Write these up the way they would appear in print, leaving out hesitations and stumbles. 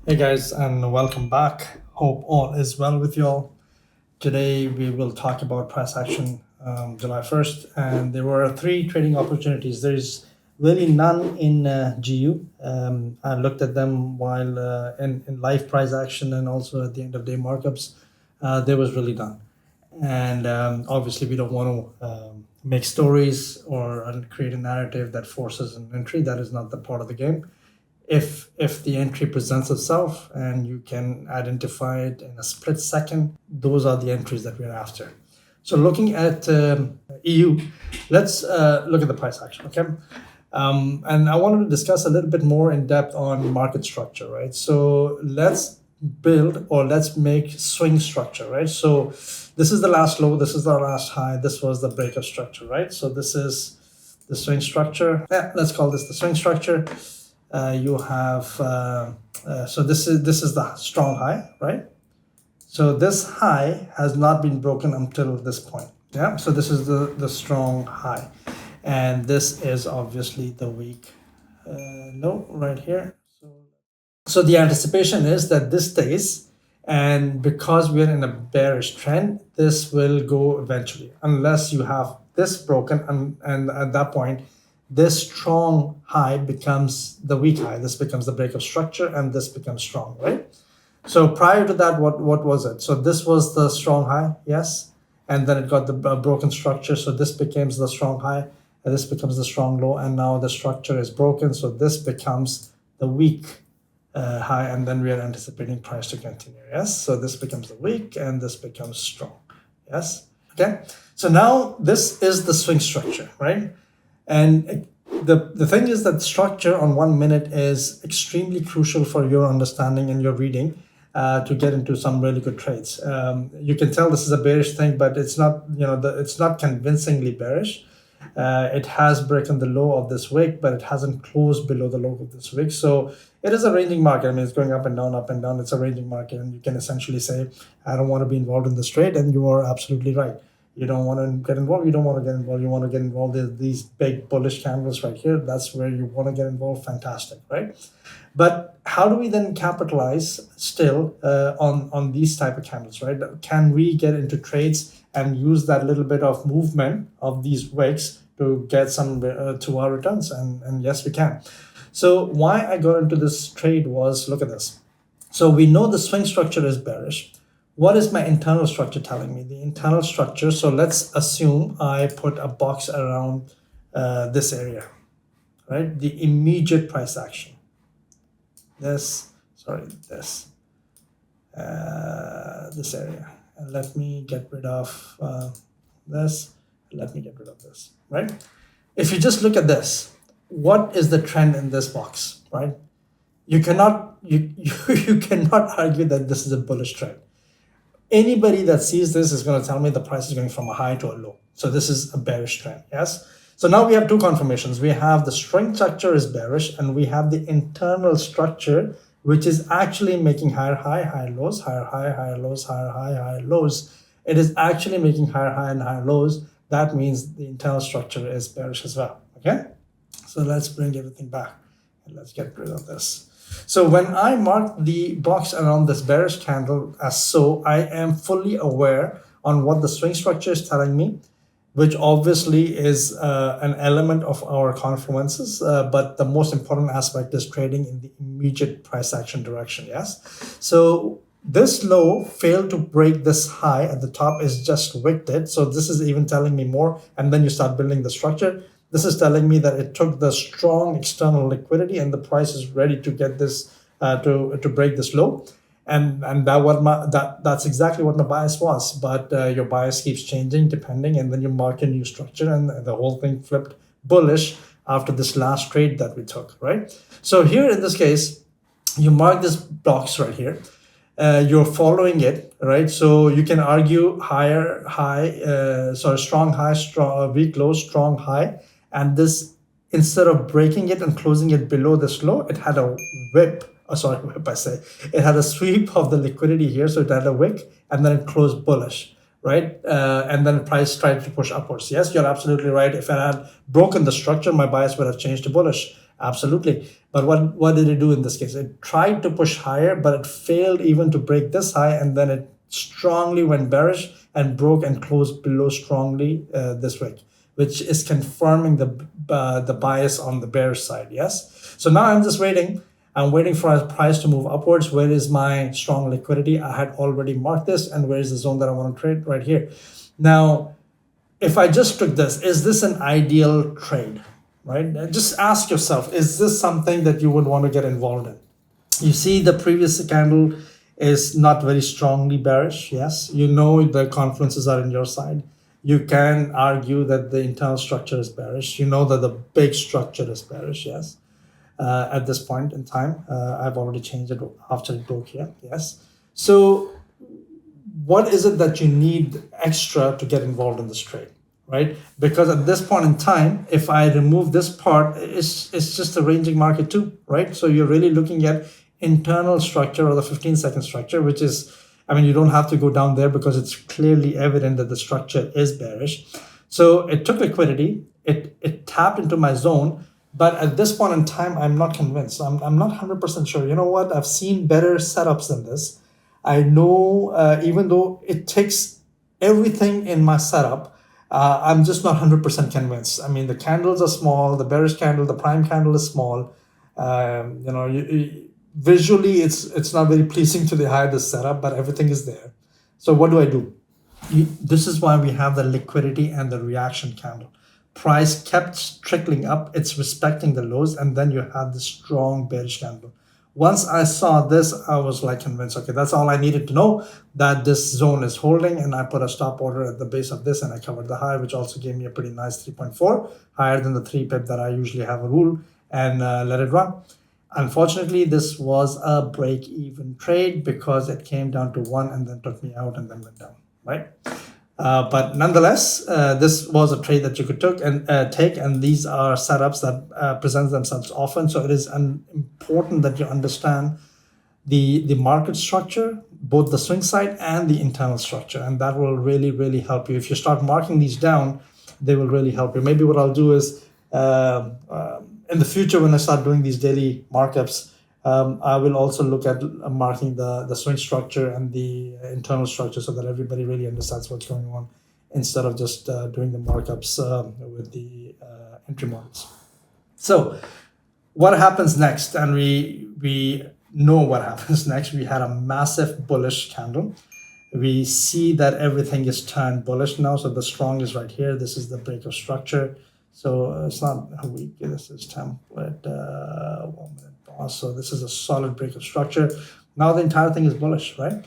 Hey guys, and welcome back. Hope all is well with you all. Today we will talk about price action July 1st, and there were three trading opportunities. There's really none in GU. I looked at them while in live price action and also at the end of day markups. There was really none. And obviously, we don't want to make stories or create a narrative that forces an entry. That is not the part of the game. If the entry presents itself and you can identify it in a split second, those are the entries that we're after. So looking at EU, let's look at the price action, okay? And I wanted to discuss a little bit more in depth on market structure, right? So let's build or let's make swing structure, right? So this is the last low, this is the last high, this was the breakup structure, right? So this is the swing structure. Yeah, let's call this the swing structure. You have so this is the strong high, right? So this high has not been broken until this point. Yeah, so this is the strong high, and this is obviously the weak low right here. So the anticipation is that this stays, and because we're in a bearish trend, this will go eventually, unless you have this broken, and at that point, this strong high becomes the weak high. This becomes the breakup structure, and this becomes strong, right? So prior to that, what was it? So this was the strong high, yes, and then it got the broken structure. So this becomes the strong high, and this becomes the strong low, and now the structure is broken. So this becomes the weak high, and then we are anticipating price to continue. Yes, so this becomes the weak, and this becomes strong. Yes, okay. So now this is the swing structure, right? And the thing is that structure on 1 minute is extremely crucial for your understanding and your reading to get into some really good trades. You can tell this is a bearish thing, but it's not, it's not convincingly bearish. It has broken the low of this wick, but it hasn't closed below the low of this wick. So it is a ranging market. I mean, it's going up and down, up and down. It's a ranging market. And you can essentially say, I don't want to be involved in this trade. And you are absolutely right. You don't want to get involved. You don't want to get involved. You want to get involved in these big bullish candles right here. That's where you want to get involved. Fantastic, right? But how do we then capitalize still on these type of candles, right? Can we get into trades and use that little bit of movement of these wicks to get some to our returns? And yes, we can. So why I got into this trade was, look at this. So we know the swing structure is bearish. What is my internal structure telling me? The internal structure, so let's assume I put a box around this area, right? The immediate price action. This area. And let me get rid of this. Let me get rid of this, right? If you just look at this, what is the trend in this box, right? You cannot you cannot argue that this is a bullish trend. Anybody that sees this is going to tell me the price is going from a high to a low. So this is a bearish trend, yes? So now we have two confirmations. We have the string structure is bearish, and we have the internal structure, which is actually making higher high, higher lows, higher high, higher lows, higher high, higher lows. It is actually making higher high and higher lows. That means the internal structure is bearish as well, okay? So let's bring everything back, and let's get rid of this. So when I mark the box around this bearish candle as so, I am fully aware on what the swing structure is telling me, which obviously is an element of our confluences, but the most important aspect is trading in the immediate price action direction, yes? So this low failed to break this high at the top, is just wicked it. So this is even telling me more, and then you start building the structure. This is telling me that it took the strong external liquidity and the price is ready to get this to break this low, and that's exactly what my bias was. But your bias keeps changing depending, and then you mark a new structure, and the whole thing flipped bullish after this last trade that we took, right? So here in this case, you mark this box right here. You're following it, right? So you can argue higher high, strong high, strong weak low, strong high. And this, instead of breaking it and closing it below this low, it had a whip. It had a sweep of the liquidity here. So it had a wick, and then it closed bullish, right? And then the price tried to push upwards. Yes, you're absolutely right. If I had broken the structure, my bias would have changed to bullish. Absolutely. But what did it do in this case? It tried to push higher, but it failed even to break this high, and then it strongly went bearish and broke and closed below strongly this week, which is confirming the bias on the bearish side. Yes. So now I'm just waiting. I'm waiting for a price to move upwards. Where is my strong liquidity? I had already marked this, and where is the zone that I want to trade? Right here. Now, if I just took this, is this an ideal trade? Right? Just ask yourself, is this something that you would want to get involved in? You see the previous candle is not very strongly bearish. Yes, you know the confluences are in your side. You can argue that the internal structure is bearish. You know that the big structure is bearish. Yes, at this point in time, I've already changed it after it broke here. Yes, so what is it that you need extra to get involved in this trade? Right? Because at this point in time, if I remove this part, it's just a ranging market too, right? So you're really looking at internal structure or the 15-second structure, which is, I mean, you don't have to go down there because it's clearly evident that the structure is bearish. So it took liquidity, it tapped into my zone, but at this point in time, I'm not convinced. I'm not 100% sure. You know what? I've seen better setups than this. I know, even though it takes everything in my setup, I'm just not 100% convinced. I mean, the candles are small, the bearish candle, the prime candle is small. Visually, it's not very pleasing to the eye, this setup, but everything is there. So what do? This is why we have the liquidity and the reaction candle. Price kept trickling up, it's respecting the lows, and then you have the strong bearish candle. Once I saw this, I was like convinced, okay, that's all I needed to know, that this zone is holding, and I put a stop order at the base of this, and I covered the high, which also gave me a pretty nice 3.4, higher than the 3 pip that I usually have a rule, and let it run. Unfortunately, this was a break-even trade because it came down to 1 and then took me out and then went down, right? But nonetheless, this was a trade that you could take, and these are setups that present themselves often. So it is important that you understand the market structure, both the swing side and the internal structure, and that will really, really help you. If you start marking these down, they will really help you. Maybe what I'll do is in the future, when I start doing these daily markups, I will also look at marking the swing structure and the internal structure so that everybody really understands what's going on instead of just doing the markups with the entry models. So what happens next? And we know what happens next. We had a massive bullish candle. We see that everything is turned bullish now. So the strong is right here. This is the break of structure. So it's not a week. This is template 1 minute. So this is a solid break of structure. Now the entire thing is bullish, right?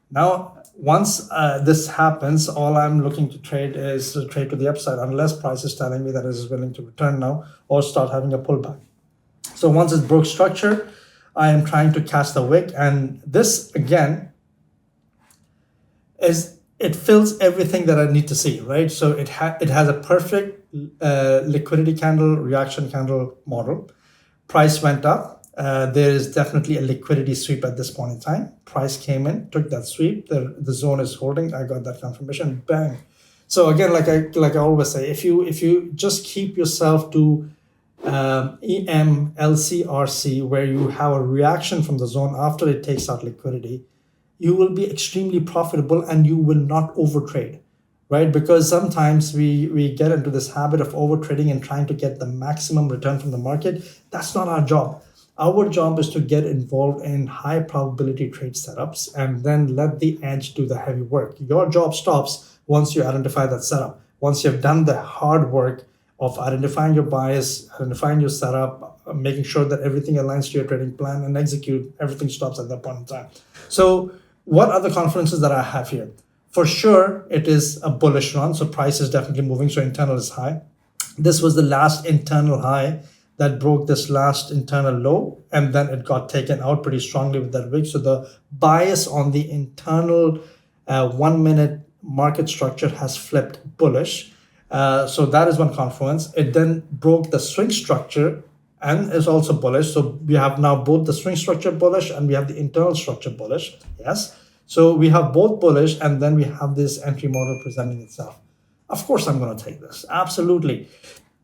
Now, once this happens, all I'm looking to trade is to trade to the upside, unless price is telling me that it is willing to return now or start having a pullback. So once it broke structure, I am trying to catch the wick, and this again it fills everything that I need to see, right? So it has a perfect liquidity candle, reaction candle model. Price went up. There is definitely a liquidity sweep at this point in time. Price came in, took that sweep. The zone is holding. I got that confirmation. Bang. So again, like I always say, if you just keep yourself to EM, LC, RC, where you have a reaction from the zone after it takes out liquidity, you will be extremely profitable and you will not overtrade, right? Because sometimes we get into this habit of overtrading and trying to get the maximum return from the market. That's not our job. Our job is to get involved in high probability trade setups and then let the edge do the heavy work. Your job stops once you identify that setup. Once you've done the hard work of identifying your bias, identifying your setup, making sure that everything aligns to your trading plan and execute, everything stops at that point in time. So what are the confluences that I have here? For sure, it is a bullish run. So price is definitely moving. So internal is high. This was the last internal high that broke this last internal low, and then it got taken out pretty strongly with that wick. So the bias on the internal 1 minute market structure has flipped bullish. So that is one confluence. It then broke the swing structure and is also bullish. So we have now both the swing structure bullish and we have the internal structure bullish. Yes. So we have both bullish, and then we have this entry model presenting itself. Of course, I'm going to take this. Absolutely.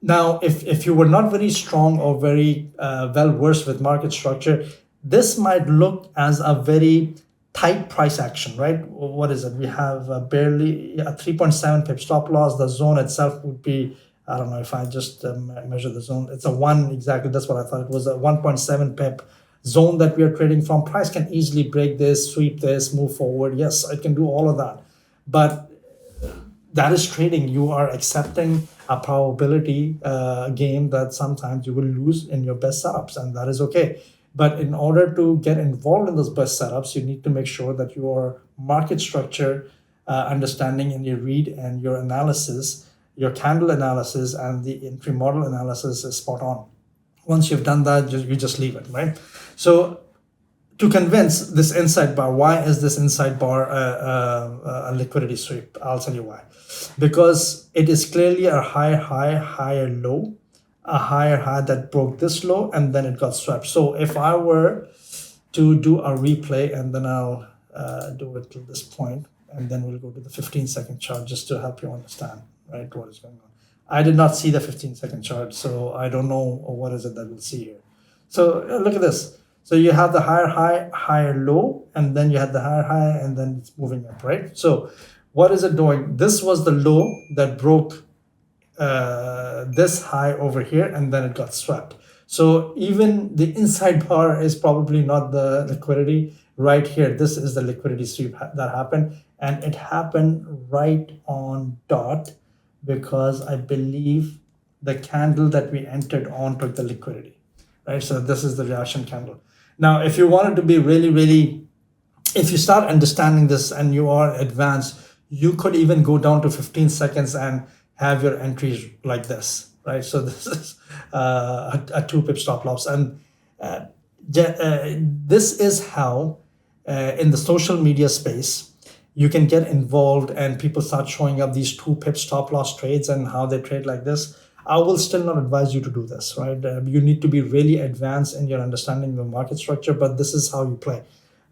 Now, if you were not very strong or very well versed with market structure, this might look as a very tight price action, right? What is it? We have barely a 3.7 pip stop loss. The zone itself would be, I don't know if I just measure the zone. It's a 1 exactly. That's what I thought. It was a 1.7 pip zone that we are trading from. Price can easily break this, sweep this, move forward. Yes, it can do all of that. But that is trading. You are accepting a probability game that sometimes you will lose in your best setups, and that is okay. But in order to get involved in those best setups, you need to make sure that your market structure understanding and your read and your analysis, your candle analysis and the entry model analysis is spot on. Once you've done that, you just leave it, right? So to convince this inside bar, why is this inside bar a liquidity sweep? I'll tell you why. Because it is clearly a higher high, higher low, a higher high that broke this low, and then it got swept. So if I were to do a replay, and then I'll do it to this point, and then we'll go to the 15-second chart just to help you understand, right, what is going on. I did not see the 15-second chart, so I don't know what is it that we'll see here. So look at this. So you have the higher high, higher low, and then you had the higher high, and then it's moving up, right? So what is it doing? This was the low that broke this high over here, and then it got swept. So even the inside bar is probably not the liquidity right here. This is the liquidity sweep that happened, and it happened right on dot because I believe the candle that we entered on took the liquidity, right? So this is the reaction candle. Now, if you wanted to be really, if you start understanding this and you are advanced, you could even go down to 15 seconds and have your entries like this, right? So this is a 2 pip stop loss. And this is how in the social media space, you can get involved and people start showing up these 2 pip stop loss trades and how they trade like this. I will still not advise you to do this, right? You need to be really advanced in your understanding of the market structure, but this is how you play.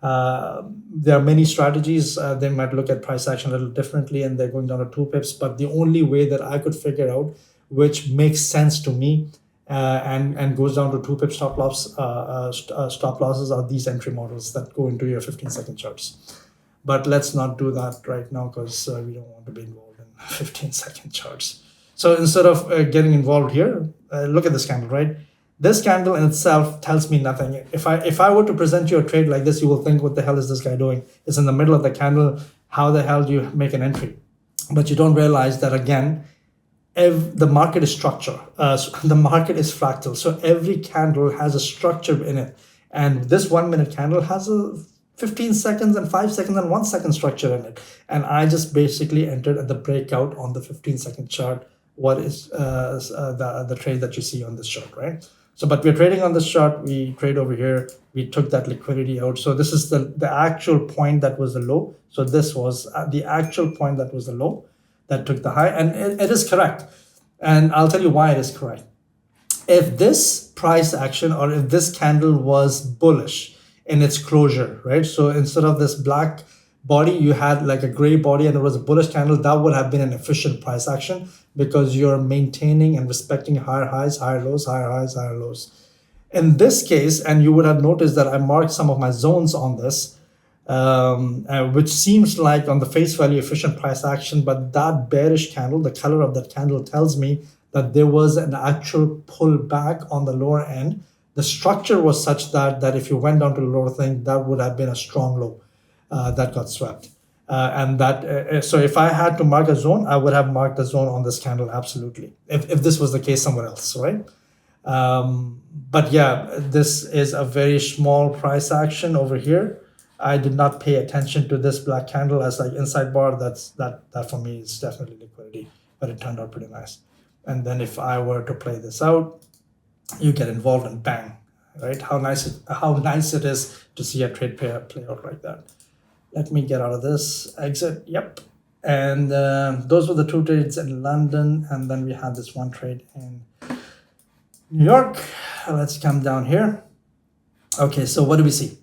There are many strategies. They might look at price action a little differently and they're going down to 2 pips, but the only way that I could figure out, which makes sense to me and goes down to 2 pip stop losses are these entry models that go into your 15-second charts. But let's not do that right now because we don't want to be involved in 15-second charts. So instead of getting involved here, look at this candle, right? This candle in itself tells me nothing. If I were to present you a trade like this, you will think, what the hell is this guy doing? It's in the middle of the candle. How the hell do you make an entry? But you don't realize that, again, the market is structure. The market is fractal. So every candle has a structure in it. And this 1 minute candle has a 15 seconds and 5 seconds and 1 second structure in it. And I just basically entered at the breakout on the 15-second chart. What is the trade that you see on this chart, right? So, but we're trading on this chart. We trade over here. We took that liquidity out. So this is the actual point that was the low. So this was the actual point that was the low that took the high. And it is correct. And I'll tell you why it is correct. If this price action or if this candle was bullish in its closure, right? So instead of this black body, you had like a gray body and it was a bullish candle, that would have been an efficient price action because you're maintaining and respecting higher highs, higher lows, higher highs, higher lows. In this case, and you would have noticed that I marked some of my zones on this, which seems like on the face value efficient price action, but that bearish candle, the color of that candle tells me that there was an actual pullback on the lower end. The structure was such that if you went down to the lower thing, that would have been a strong low that got swept. So if I had to mark a zone, I would have marked a zone on this candle, absolutely, if this was the case somewhere else, right? But yeah, this is a very small price action over here. I did not pay attention to this black candle as like inside bar. That for me is definitely liquidity, but it turned out pretty nice. And then if I were to play this out, you get involved and bang, right? How nice it is to see a trade play out like that. Let me get out of this, exit, yep. And those were the 2 trades in London, and then we had this 1 trade in New York. Let's come down here. Okay, so what do we see?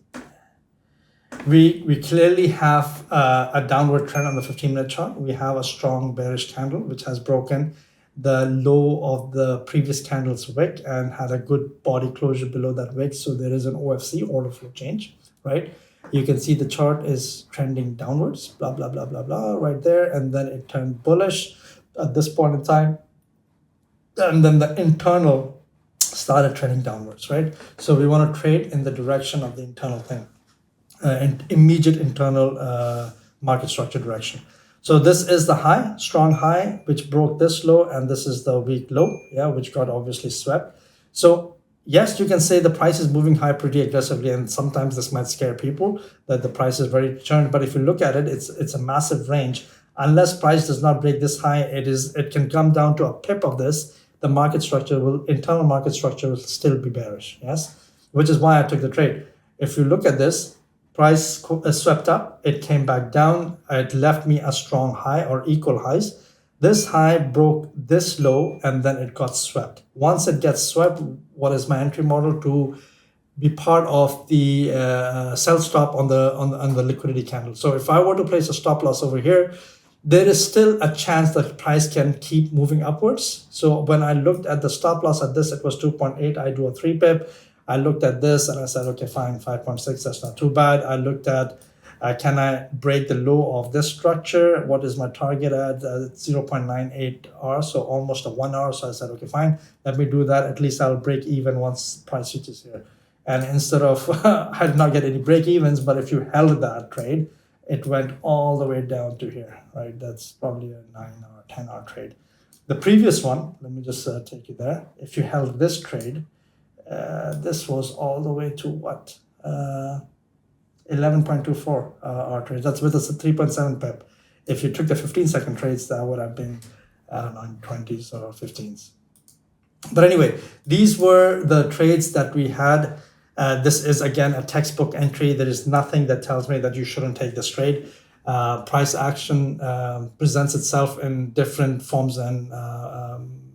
We clearly have a downward trend on the 15-minute chart. We have a strong bearish candle which has broken the low of the previous candle's wick and had a good body closure below that wick. So there is an OFC, order flow change, right? You can see the chart is trending downwards, blah, blah, blah, blah, blah, right there. And then it turned bullish at this point in time. And then the internal started trending downwards, right? So we want to trade in the direction of the internal thing, and immediate internal market structure direction. So this is the high, strong high, which broke this low, and this is the weak low, yeah, which got obviously swept. So yes, you can say the price is moving high pretty aggressively, and sometimes this might scare people that the price is very churned. But if you look at it, it's a massive range. Unless price does not break this high, it can come down to a pip of this. The market structure internal market structure will still be bearish, yes, which is why I took the trade. If you look at this, price swept up, it came back down, it left me a strong high or equal highs. This high broke this low and then it got swept. Once it gets swept, what is my entry model? To be part of the sell stop on the liquidity candle. So if I were to place a stop loss over here, there is still a chance that price can keep moving upwards. So when I looked at the stop loss at this, it was 2.8. I do a 3 pip. I looked at this and I said, okay, fine, 5.6, that's not too bad. I looked at, can I break the low of this structure? What is my target at? 0.98 hours, so almost a 1 hour. So I said, okay, fine, let me do that. At least I'll break even once price reaches here. And instead of, I did not get any break evens, but if you held that trade, it went all the way down to here, right? That's probably a 9 or 10 hour trade. The previous one, let me just take you there. If you held this trade, this was all the way to what? 11.24 hour trades. That's with a 3.7 pip. If you took the 15-second trades, that would have been, I don't know, in 20s or 15s. But anyway, these were the trades that we had. This is, again, a textbook entry. There is nothing that tells me that you shouldn't take this trade. Price action presents itself in different forms and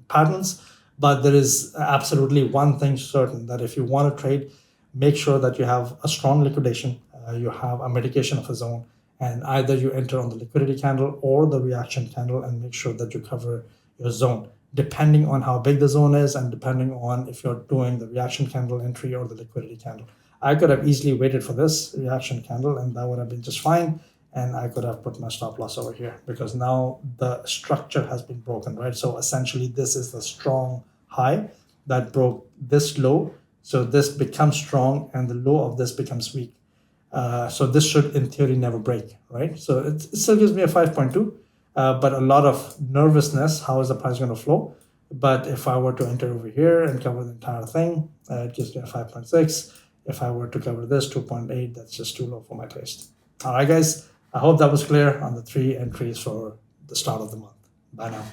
patterns. But there is absolutely one thing certain, that if you want to trade, make sure that you have a strong liquidation, you have a mitigation of a zone, and either you enter on the liquidity candle or the reaction candle and make sure that you cover your zone, depending on how big the zone is and depending on if you're doing the reaction candle entry or the liquidity candle. I could have easily waited for this reaction candle and that would have been just fine. And I could have put my stop loss over here because now the structure has been broken, right? So essentially this is the strong high that broke this low. So this becomes strong and the low of this becomes weak. So this should in theory never break, right? So it still gives me a 5.2, but a lot of nervousness. How is the price going to flow? But if I were to enter over here and cover the entire thing, it gives me a 5.6. If I were to cover this 2.8, that's just too low for my taste. All right, guys. I hope that was clear on the 3 entries for the start of the month. Bye now.